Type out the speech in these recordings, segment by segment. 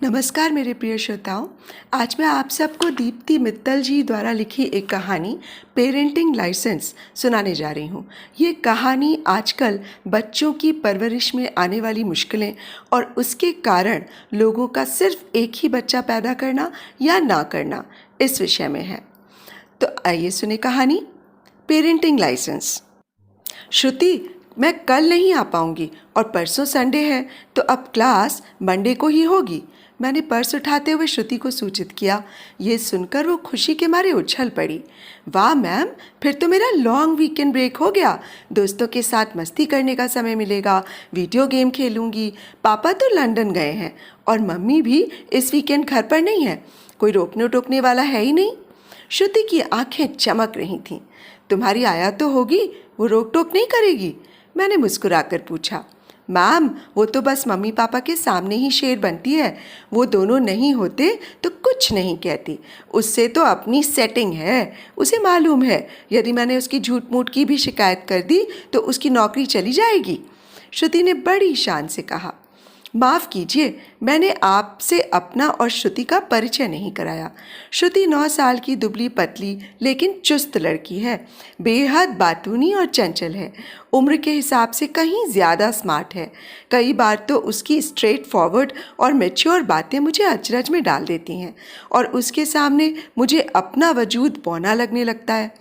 नमस्कार मेरे प्रिय श्रोताओं। आज मैं आप सबको दीप्ति मित्तल जी द्वारा लिखी एक कहानी पेरेंटिंग लाइसेंस सुनाने जा रही हूँ। ये कहानी आजकल बच्चों की परवरिश में आने वाली मुश्किलें और उसके कारण लोगों का सिर्फ एक ही बच्चा पैदा करना या ना करना, इस विषय में है। तो आइए सुने कहानी पेरेंटिंग लाइसेंस। श्रुति, मैं कल नहीं आ पाऊंगी और परसों संडे है, तो अब क्लास मंडे को ही होगी, मैंने पर्स उठाते हुए श्रुति को सूचित किया। ये सुनकर वो खुशी के मारे उछल पड़ी। वाह मैम, फिर तो मेरा लॉन्ग वीकेंड ब्रेक हो गया। दोस्तों के साथ मस्ती करने का समय मिलेगा, वीडियो गेम खेलूंगी। पापा तो लंदन गए हैं और मम्मी भी इस वीकेंड घर पर नहीं है। कोई रोकने टोकने वाला है ही नहीं। श्रुति की आंखें चमक रही थीं। तुम्हारी आया तो होगी, वो रोक टोक नहीं करेगी? मैंने मुस्कुराकर पूछा। मैम, वो तो बस मम्मी पापा के सामने ही शेर बनती है। वो दोनों नहीं होते तो कुछ नहीं कहती। उससे तो अपनी सेटिंग है, उसे मालूम है यदि मैंने उसकी झूठ मूठ की भी शिकायत कर दी तो उसकी नौकरी चली जाएगी। श्रुति ने बड़ी शान से कहा। माफ़ कीजिए, मैंने आपसे अपना और श्रुति का परिचय नहीं कराया। श्रुति 9 साल की दुबली पतली लेकिन चुस्त लड़की है। बेहद बातूनी और चंचल है। उम्र के हिसाब से कहीं ज़्यादा स्मार्ट है। कई बार तो उसकी स्ट्रेट फॉरवर्ड और मैच्योर बातें मुझे अचरज में डाल देती हैं और उसके सामने मुझे अपना वजूद बौना लगने लगता है।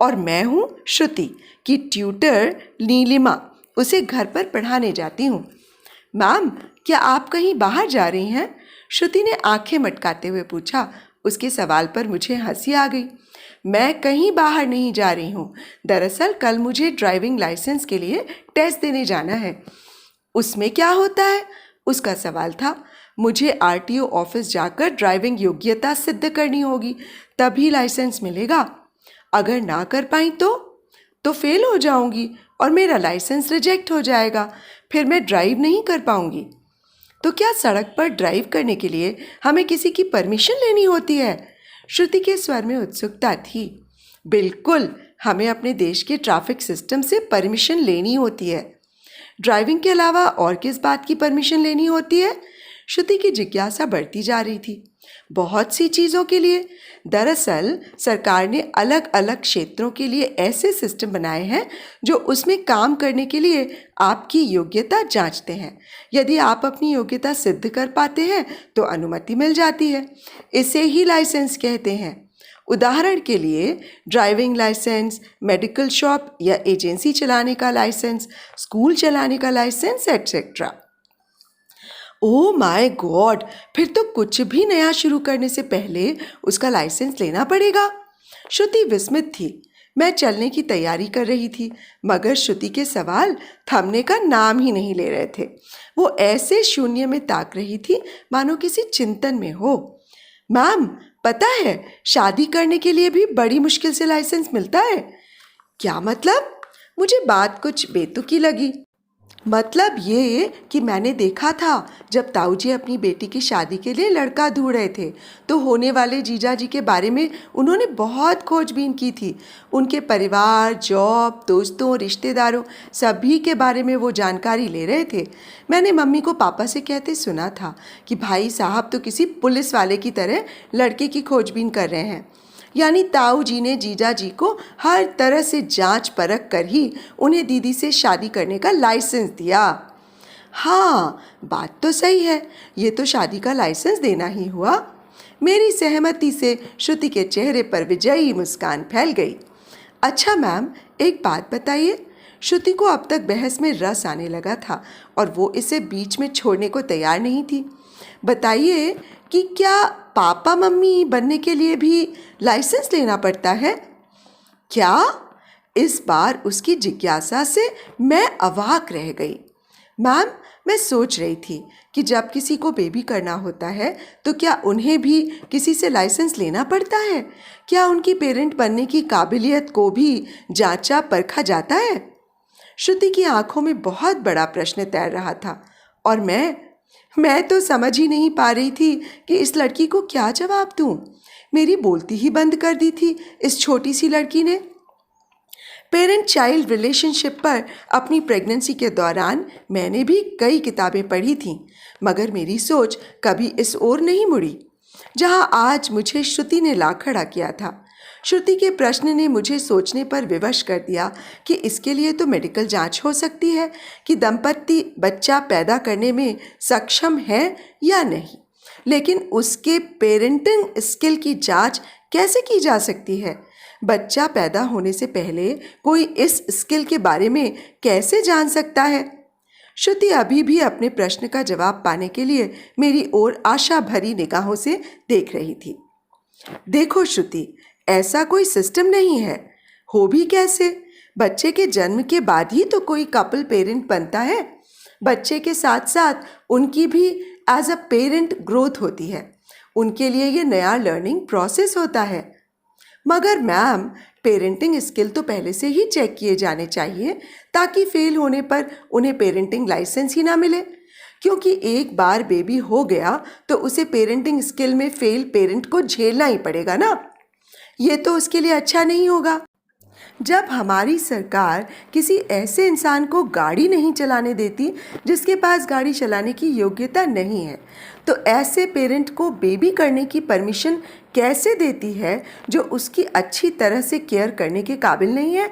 और मैं हूँ श्रुति की ट्यूटर नीलिमा, उसे घर पर पढ़ाने जाती हूँ। मैम, क्या आप कहीं बाहर जा रही हैं? श्रुति ने आंखें मटकाते हुए पूछा। उसके सवाल पर मुझे हंसी आ गई। मैं कहीं बाहर नहीं जा रही हूँ। दरअसल कल मुझे ड्राइविंग लाइसेंस के लिए टेस्ट देने जाना है। उसमें क्या होता है? उसका सवाल था। मुझे आरटीओ ऑफिस जाकर ड्राइविंग योग्यता सिद्ध करनी होगी, तभी लाइसेंस मिलेगा। अगर ना कर पाई तो फेल हो जाऊंगी और मेरा लाइसेंस रिजेक्ट हो जाएगा। फिर मैं ड्राइव नहीं कर पाऊंगी। तो क्या सड़क पर ड्राइव करने के लिए हमें किसी की परमिशन लेनी होती है? श्रुति के स्वर में उत्सुकता थी। बिल्कुल, हमें अपने देश के ट्रैफिक सिस्टम से परमिशन लेनी होती है। ड्राइविंग के अलावा और किस बात की परमिशन लेनी होती है? श्रुति की जिज्ञासा बढ़ती जा रही थी। बहुत सी चीज़ों के लिए। दरअसल सरकार ने अलग अलग क्षेत्रों के लिए ऐसे सिस्टम बनाए हैं जो उसमें काम करने के लिए आपकी योग्यता जांचते हैं। यदि आप अपनी योग्यता सिद्ध कर पाते हैं तो अनुमति मिल जाती है। इसे ही लाइसेंस कहते हैं। उदाहरण के लिए ड्राइविंग लाइसेंस, मेडिकल शॉप या एजेंसी चलाने का लाइसेंस, स्कूल चलाने का licence, etcetera. Oh my god, फिर तो कुछ भी नया शुरू करने से पहले उसका लाइसेंस लेना पड़ेगा। श्रुति विस्मित थी। मैं चलने की तैयारी कर रही थी, मगर श्रुति के सवाल थमने का नाम ही नहीं ले रहे थे। वो ऐसे शून्य में ताक रही थी मानो किसी चिंतन में हो। मैम, पता है शादी करने के लिए भी बड़ी मुश्किल से लाइसेंस मिलता है। क्या मतलब? मुझे बात कुछ बेतुकी लगी। मतलब ये कि मैंने देखा था जब ताऊ जी अपनी बेटी की शादी के लिए लड़का ढूंढ रहे थे तो होने वाले जीजा जी के बारे में उन्होंने बहुत खोजबीन की थी। उनके परिवार, जॉब, दोस्तों, रिश्तेदारों सभी के बारे में वो जानकारी ले रहे थे। मैंने मम्मी को पापा से कहते सुना था कि भाई साहब तो किसी पुलिस वाले की तरह लड़के की खोजबीन कर रहे हैं। यानी ताऊ जी ने जीजा जी को हर तरह से जांच परख कर ही उन्हें दीदी से शादी करने का लाइसेंस दिया। हाँ, बात तो सही है। ये तो शादी का लाइसेंस देना ही हुआ। मेरी सहमति से श्रुति के चेहरे पर विजयी मुस्कान फैल गई। अच्छा मैम, एक बात बताइए। श्रुति को अब तक बहस में रस आने लगा था और वो इसे बीच में छोड़ने को तैयार नहीं थी। बताइए कि क्या पापा मम्मी बनने के लिए भी लाइसेंस लेना पड़ता है? क्या? इस बार उसकी जिज्ञासा से मैं अवाक रह गई। मैम, मैं सोच रही थी कि जब किसी को बेबी करना होता है तो क्या उन्हें भी किसी से लाइसेंस लेना पड़ता है? क्या उनकी पेरेंट बनने की काबिलियत को भी जांचा परखा जाता है? श्रुति की आंखों में बहुत बड़ा प्रश्न तैर रहा था और मैं तो समझ ही नहीं पा रही थी कि इस लड़की को क्या जवाब दूं। मेरी बोलती ही बंद कर दी थी इस छोटी सी लड़की ने। पेरेंट चाइल्ड रिलेशनशिप पर अपनी प्रेगनेंसी के दौरान मैंने भी कई किताबें पढ़ी थीं, मगर मेरी सोच कभी इस ओर नहीं मुड़ी जहां आज मुझे श्रुति ने ला खड़ा किया था। श्रुति के प्रश्न ने मुझे सोचने पर विवश कर दिया कि इसके लिए तो मेडिकल जांच हो सकती है कि दंपति बच्चा पैदा करने में सक्षम है या नहीं, लेकिन उसके पेरेंटिंग स्किल की जांच कैसे की जा सकती है? बच्चा पैदा होने से पहले कोई इस स्किल के बारे में कैसे जान सकता है? श्रुति अभी भी अपने प्रश्न का जवाब पाने के लिए मेरी ओर आशा भरी निगाहों से देख रही थी। देखो श्रुति, ऐसा कोई सिस्टम नहीं है। हो भी कैसे? बच्चे के जन्म के बाद ही तो कोई कपल पेरेंट बनता है। बच्चे के साथ साथ उनकी भी एज अ पेरेंट ग्रोथ होती है। उनके लिए ये नया लर्निंग प्रोसेस होता है। मगर मैम, पेरेंटिंग स्किल तो पहले से ही चेक किए जाने चाहिए ताकि फेल होने पर उन्हें पेरेंटिंग लाइसेंस ही ना मिले, क्योंकि एक बार बेबी हो गया तो उसे पेरेंटिंग स्किल में फेल पेरेंट को झेलना ही पड़ेगा ना। ये तो उसके लिए अच्छा नहीं होगा। जब हमारी सरकार किसी ऐसे इंसान को गाड़ी नहीं चलाने देती जिसके पास गाड़ी चलाने की योग्यता नहीं है, तो ऐसे पेरेंट को बेबी करने की परमिशन कैसे देती है जो उसकी अच्छी तरह से केयर करने के काबिल नहीं है?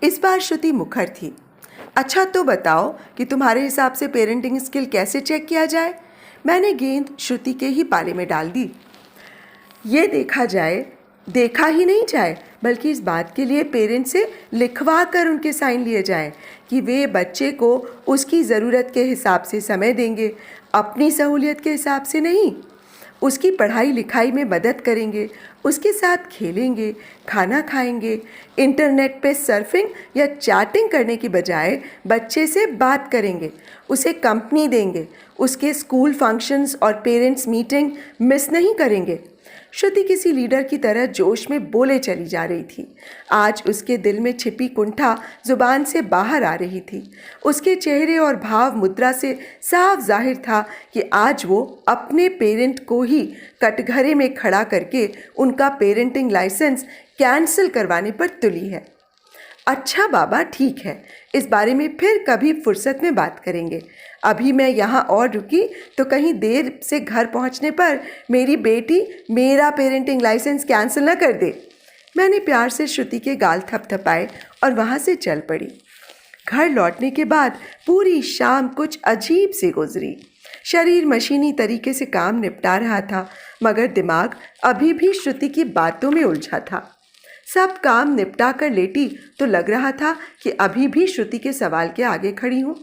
इस बार श्रुति मुखर थी। अच्छा तो बताओ कि तुम्हारे हिसाब से पेरेंटिंग स्किल कैसे चेक किया जाए? मैंने गेंद श्रुति के ही पाले में डाल दी। ये देखा ही नहीं जाए, बल्कि इस बात के लिए पेरेंट से लिखवा कर उनके साइन लिए जाएं कि वे बच्चे को उसकी ज़रूरत के हिसाब से समय देंगे, अपनी सहूलियत के हिसाब से नहीं। उसकी पढ़ाई लिखाई में मदद करेंगे, उसके साथ खेलेंगे, खाना खाएंगे, इंटरनेट पे सर्फिंग या चैटिंग करने की बजाय बच्चे से बात करेंगे, उसे कंपनी देंगे, उसके स्कूल फंक्शंस और पेरेंट्स मीटिंग मिस नहीं करेंगे। श्रुति किसी लीडर की तरह जोश में बोले चली जा रही थी। आज उसके दिल में छिपी कुंठा जुबान से बाहर आ रही थी। उसके चेहरे और भाव मुद्रा से साफ जाहिर था कि आज वो अपने पेरेंट को ही कटघरे में खड़ा करके उनका पेरेंटिंग लाइसेंस कैंसिल करवाने पर तुली है। अच्छा बाबा, ठीक है, इस बारे में फिर कभी फुर्सत में बात करेंगे। अभी मैं यहाँ और रुकी तो कहीं देर से घर पहुँचने पर मेरी बेटी मेरा पेरेंटिंग लाइसेंस कैंसिल न कर दे। मैंने प्यार से श्रुति के गाल थपथपाए और वहाँ से चल पड़ी। घर लौटने के बाद पूरी शाम कुछ अजीब सी गुजरी। शरीर मशीनी तरीके से काम निपटा रहा था, मगर दिमाग अभी भी श्रुति की बातों में उलझा था। सब काम निपटा कर लेटी तो लग रहा था कि अभी भी श्रुति के सवाल के आगे खड़ी हूँ।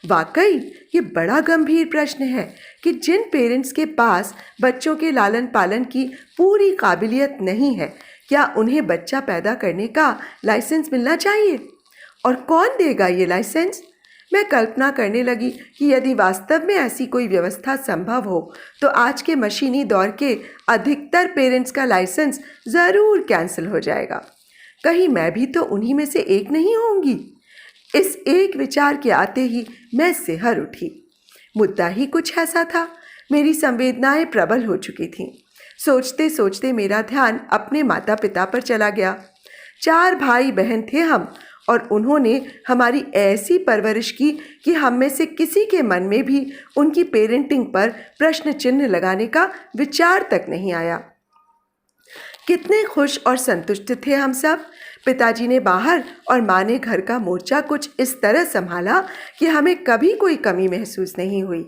वाकई ये बड़ा गंभीर प्रश्न है कि जिन पेरेंट्स के पास बच्चों के लालन पालन की पूरी काबिलियत नहीं है, क्या उन्हें बच्चा पैदा करने का लाइसेंस मिलना चाहिए? और कौन देगा ये लाइसेंस? मैं कल्पना करने लगी कि यदि वास्तव में ऐसी कोई व्यवस्था संभव हो तो आज के मशीनी दौर के अधिकतर पेरेंट्स का लाइसेंस ज़रूर कैंसिल हो जाएगा। कहीं मैं भी तो उन्हीं में से एक नहीं होंगी। इस एक विचार के आते ही मैं सिहर उठी। मुद्दा ही कुछ ऐसा था। मेरी संवेदनाएं प्रबल हो चुकी थीं। सोचते सोचते मेरा ध्यान अपने माता पिता पर चला गया। 4 भाई बहन थे हम, और उन्होंने हमारी ऐसी परवरिश की कि हम में से किसी के मन में भी उनकी पेरेंटिंग पर प्रश्न चिन्ह लगाने का विचार तक नहीं आया। कितने खुश और संतुष्ट थे हम सब। पिताजी ने बाहर और माँ ने घर का मोर्चा कुछ इस तरह संभाला कि हमें कभी कोई कमी महसूस नहीं हुई।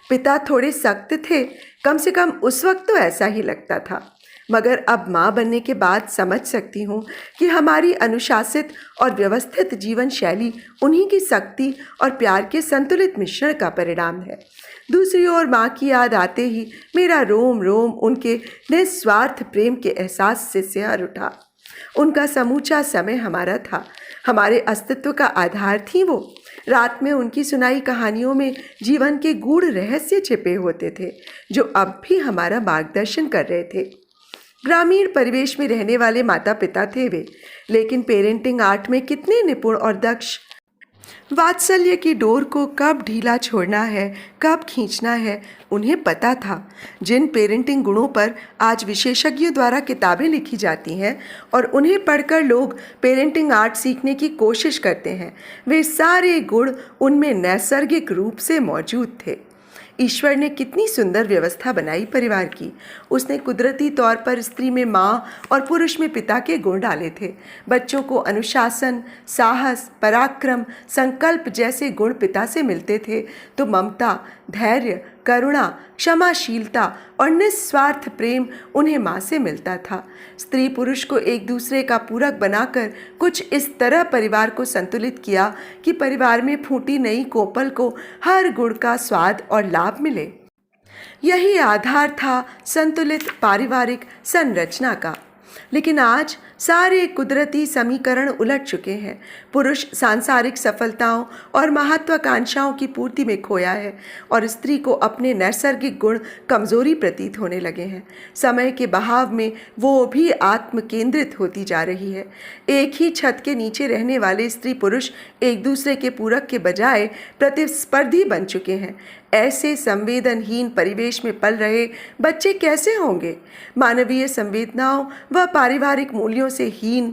पिता थोड़े सख्त थे, कम से कम उस वक्त तो ऐसा ही लगता था, मगर अब माँ बनने के बाद समझ सकती हूँ कि हमारी अनुशासित और व्यवस्थित जीवन शैली उन्हीं की सख्ती और प्यार के संतुलित मिश्रण का परिणाम है। दूसरी ओर माँ की याद आते ही मेरा रोम रोम उनके निस्वार्थ प्रेम के एहसास से सिहर उठा। उनका समूचा समय हमारा था, हमारे अस्तित्व का आधार थी वो। रात में उनकी सुनाई कहानियों में जीवन के गूढ़ रहस्य छिपे होते थे, जो अब भी हमारा मार्गदर्शन कर रहे थे। ग्रामीण परिवेश में रहने वाले माता पिता थे वे, लेकिन पेरेंटिंग आर्ट में कितने निपुण और दक्ष। वात्सल्य की डोर को कब ढीला छोड़ना है, कब खींचना है, उन्हें पता था। जिन पेरेंटिंग गुणों पर आज विशेषज्ञों द्वारा किताबें लिखी जाती हैं और उन्हें पढ़कर लोग पेरेंटिंग आर्ट सीखने की कोशिश करते हैं, वे सारे गुण उनमें नैसर्गिक रूप से मौजूद थे। ईश्वर ने कितनी सुंदर व्यवस्था बनाई परिवार की। उसने कुदरती तौर पर स्त्री में माँ और पुरुष में पिता के गुण डाले थे। बच्चों को अनुशासन, साहस, पराक्रम, संकल्प जैसे गुण पिता से मिलते थे, तो ममता, धैर्य, करुणा, क्षमाशीलता और निस्वार्थ प्रेम उन्हें माँ से मिलता था। स्त्री पुरुष को एक दूसरे का पूरक बनाकर कुछ इस तरह परिवार को संतुलित किया कि परिवार में फूटी नई कोपल को हर गुण का स्वाद और लाभ मिले। यही आधार था संतुलित पारिवारिक संरचना का। लेकिन आज सारे कुदरती समीकरण उलट चुके हैं। पुरुष सांसारिक सफलताओं और महत्वाकांक्षाओं की पूर्ति में खोया है और स्त्री को अपने नैसर्गिक गुण कमजोरी प्रतीत होने लगे हैं। समय के बहाव में वो भी आत्म केंद्रित होती जा रही है। एक ही छत के नीचे रहने वाले स्त्री पुरुष एक दूसरे के पूरक के बजाय प्रतिस्पर्धी बन चुके हैं। ऐसे संवेदनहीन परिवेश में पल रहे बच्चे कैसे होंगे? मानवीय संवेदनाओं व पारिवारिक मूल्यों से हीन,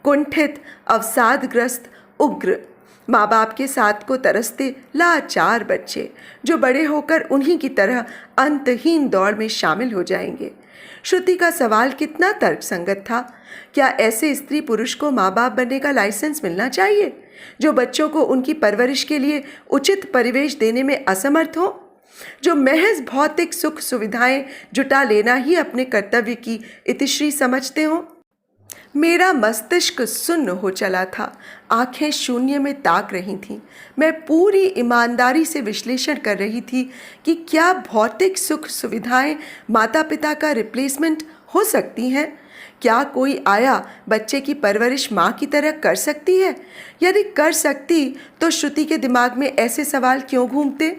कुंठित, अवसादग्रस्त, उग्र, माँ बाप के साथ को तरसते लाचार बच्चे, जो बड़े होकर उन्हीं की तरह अंतहीन दौड़ में शामिल हो जाएंगे। श्रुति का सवाल कितना तर्कसंगत था। क्या ऐसे स्त्री पुरुष को माँ बाप बनने का लाइसेंस मिलना चाहिए, जो बच्चों को उनकी परवरिश के लिए उचित परिवेश देने में असमर्थ हो, जो महज भौतिक सुख सुविधाएं जुटा लेना ही अपने कर्तव्य की इतिश्री समझते हो? मेरा मस्तिष्क सुन्न हो चला था, आंखें शून्य में ताक रही थीं। मैं पूरी ईमानदारी से विश्लेषण कर रही थी कि क्या भौतिक सुख सुविधाएं माता पिता का रिप्लेसमेंट हो सकती हैं? क्या कोई आया बच्चे की परवरिश माँ की तरह कर सकती है? यदि कर सकती तो श्रुति के दिमाग में ऐसे सवाल क्यों घूमते?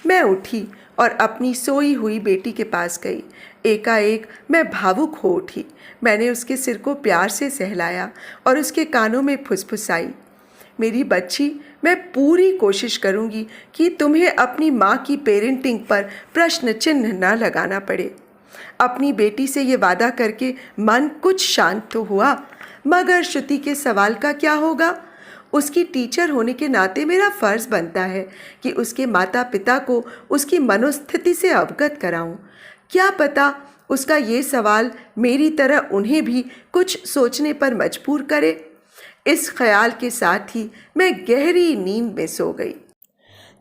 मैं उठी और अपनी सोई हुई बेटी के पास गई। एकाएक मैं भावुक हो उठी। मैंने उसके सिर को प्यार से सहलाया और उसके कानों में फुसफुसाई, मेरी बच्ची, मैं पूरी कोशिश करूंगी कि तुम्हें अपनी माँ की पेरेंटिंग पर प्रश्न चिन्ह न लगाना पड़े। अपनी बेटी से ये वादा करके मन कुछ शांत तो हुआ, मगर श्रुति के सवाल का क्या होगा? उसकी टीचर होने के नाते मेरा फ़र्ज़ बनता है कि उसके माता पिता को उसकी मनोस्थिति से अवगत कराऊं। क्या पता उसका ये सवाल मेरी तरह उन्हें भी कुछ सोचने पर मजबूर करे। इस ख्याल के साथ ही मैं गहरी नींद में सो गई।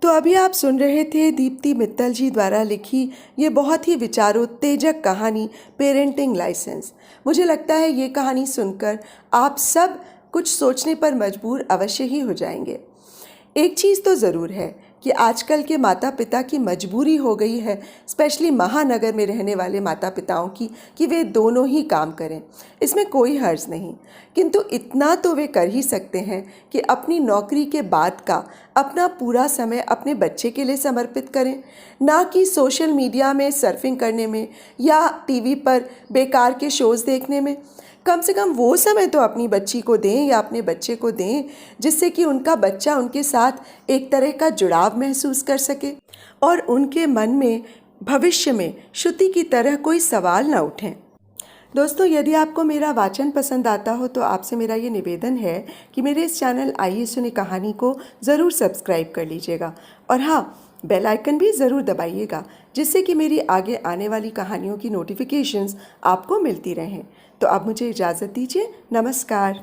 तो अभी आप सुन रहे थे दीप्ति मित्तल जी द्वारा लिखी ये बहुत ही विचारोत्तेजक कहानी पेरेंटिंग लाइसेंस। मुझे लगता है ये कहानी सुनकर आप सब कुछ सोचने पर मजबूर अवश्य ही हो जाएंगे। एक चीज़ तो ज़रूर है कि आजकल के माता पिता की मजबूरी हो गई है, स्पेशली महानगर में रहने वाले माता पिताओं की, कि वे दोनों ही काम करें। इसमें कोई हर्ज नहीं, किंतु इतना तो वे कर ही सकते हैं कि अपनी नौकरी के बाद का अपना पूरा समय अपने बच्चे के लिए समर्पित करें, ना कि सोशल मीडिया में सर्फिंग करने में या टीवी पर बेकार के शोज़ देखने में। कम से कम वो समय तो अपनी बच्ची को दें या अपने बच्चे को दें, जिससे कि उनका बच्चा उनके साथ एक तरह का जुड़ाव महसूस कर सके और उनके मन में भविष्य में श्रुति की तरह कोई सवाल ना उठें। दोस्तों, यदि आपको मेरा वाचन पसंद आता हो तो आपसे मेरा ये निवेदन है कि मेरे इस चैनल आइए सुने कहानी को ज़रूर सब्सक्राइब कर लीजिएगा और हाँ, बेल आइकन भी ज़रूर दबाइएगा, जिससे कि मेरी आगे आने वाली कहानियों की नोटिफिकेशंस आपको मिलती रहें। तो अब मुझे इजाज़त दीजिए। नमस्कार।